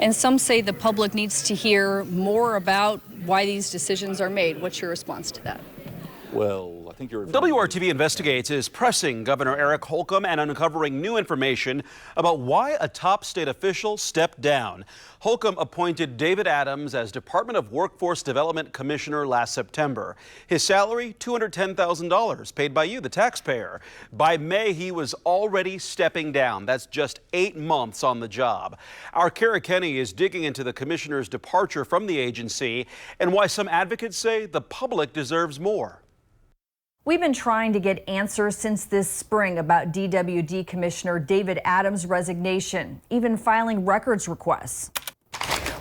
And some say the public needs to hear more about why these decisions are made. What's your response to that? Well, I think WRTV Investigates is pressing Governor Eric Holcomb and uncovering new information about why a top state official stepped down. Holcomb appointed David Adams as Department of Workforce Development Commissioner last September. His salary, $210,000, paid by you, the taxpayer. By May, he was already stepping down. That's just 8 months on the job. Our Kara Kenny is digging into the commissioner's departure from the agency and why some advocates say the public deserves more. We've been trying to get answers since this spring about DWD Commissioner David Adams' resignation, even filing records requests.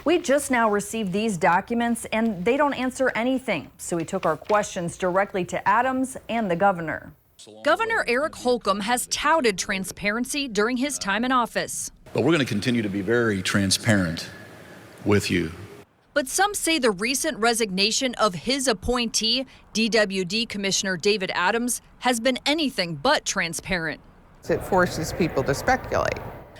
We just now received these documents and they don't answer anything. So we took our questions directly to Adams and the governor. Governor Eric Holcomb has touted transparency during his time in office. But we're going to continue to be very transparent with you. But some say the recent resignation of his appointee, DWD Commissioner David Adams, has been anything but transparent. It forces people to speculate.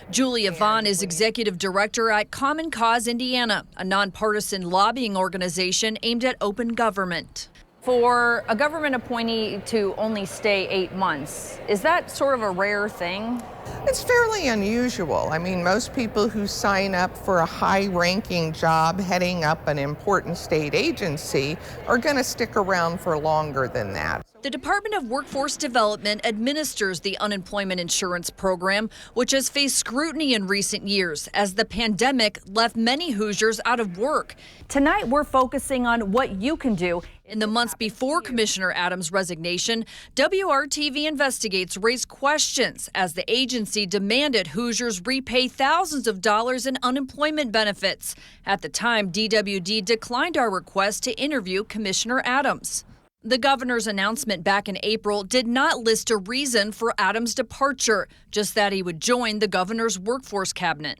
Julia Vaughn is executive director at Common Cause Indiana, a nonpartisan lobbying organization aimed at open government. For a government appointee to only stay 8 months, is that sort of a rare thing? It's fairly unusual. I mean, most people who sign up for a high-ranking job heading up an important state agency are going to stick around for longer than that. The Department of Workforce Development administers the unemployment insurance program, which has faced scrutiny in recent years as the pandemic left many Hoosiers out of work. Tonight, we're focusing on what you can do. In the months before Commissioner Adams' resignation, WRTV Investigates raised questions as the agency demanded Hoosiers repay thousands of dollars in unemployment benefits. At the time, DWD declined our request to interview Commissioner Adams. The governor's announcement back in April did not list a reason for Adams' departure, just that he would join the governor's workforce cabinet.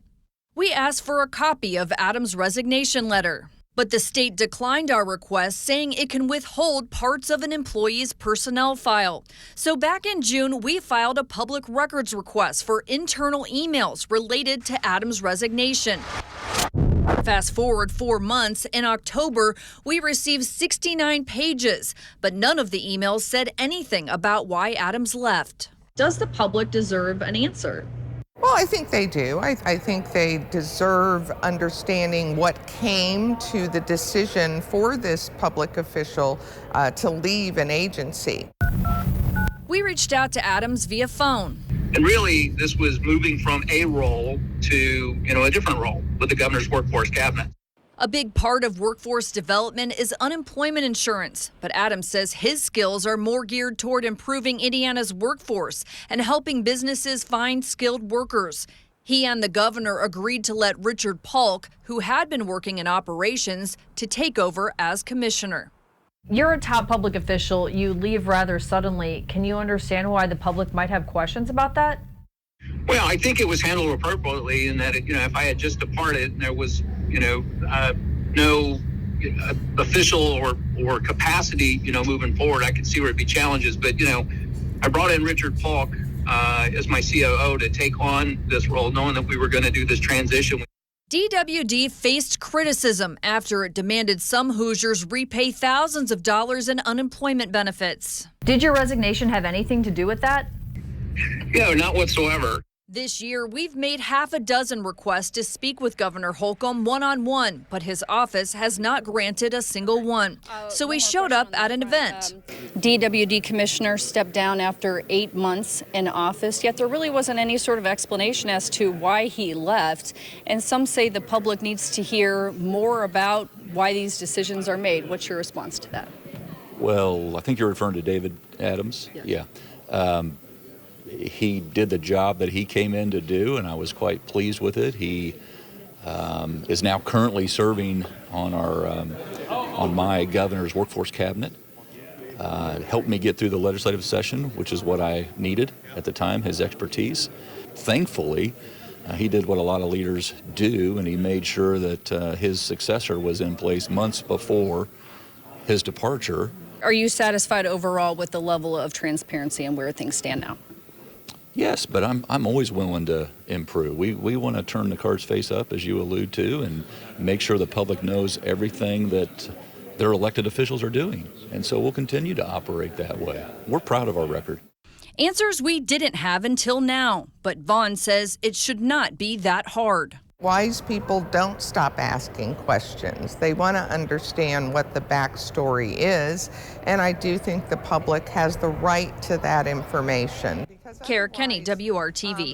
We asked for a copy of Adams' resignation letter, but the state declined our request, saying it can withhold parts of an employee's personnel file. So back in June, we filed a public records request for internal emails related to Adams' resignation. Fast forward 4 months, in October, we received 69 pages, but none of the emails said anything about why Adams left. Does the public deserve an answer? Well, I think they do. I think they deserve understanding what came to the decision for this public official to leave an agency. We reached out to Adams via phone. And really, this was moving from a role to, a different role with the governor's workforce cabinet. A big part of workforce development is unemployment insurance, but Adams says his skills are more geared toward improving Indiana's workforce and helping businesses find skilled workers. He and the governor agreed to let Richard Polk, who had been working in operations, to take over as commissioner. You're a top public official. You leave rather suddenly. Can you understand why the public might have questions about that? Well, I think it was handled appropriately in that, if I had just departed and there was, no official or capacity, moving forward, I could see where it'd be challenges. But, I brought in Richard Polk as my COO to take on this role, knowing that we were going to do this transition. DWD faced criticism after it demanded some Hoosiers repay thousands of dollars in unemployment benefits. Did your resignation have anything to do with that? No, not whatsoever. This year, we've made half a dozen requests to speak with Governor Holcomb one-on-one, but his office has not granted a single one. So we showed up at an event. DWD commissioner stepped down after 8 months in office, yet there really wasn't any sort of explanation as to why he left. And some say the public needs to hear more about why these decisions are made. What's your response to that? Well, I think you're referring to David Adams. Yes. Yeah. He did the job that he came in to do, and I was quite pleased with it. He is now currently serving on my governor's workforce cabinet. Helped me get through the legislative session, which is what I needed at the time, his expertise. Thankfully, he did what a lot of leaders do, and he made sure that his successor was in place months before his departure. Are you satisfied overall with the level of transparency and where things stand now? Yes, but I'm always willing to improve. We want to turn the cards face up, as you allude to, and make sure the public knows everything that their elected officials are doing. And so we'll continue to operate that way. We're proud of our record. Answers we didn't have until now, but Vaughn says it should not be that hard. Wise people don't stop asking questions. They want to understand what the backstory is, and I do think the public has the right to that information. Kara Kenny, WRTV.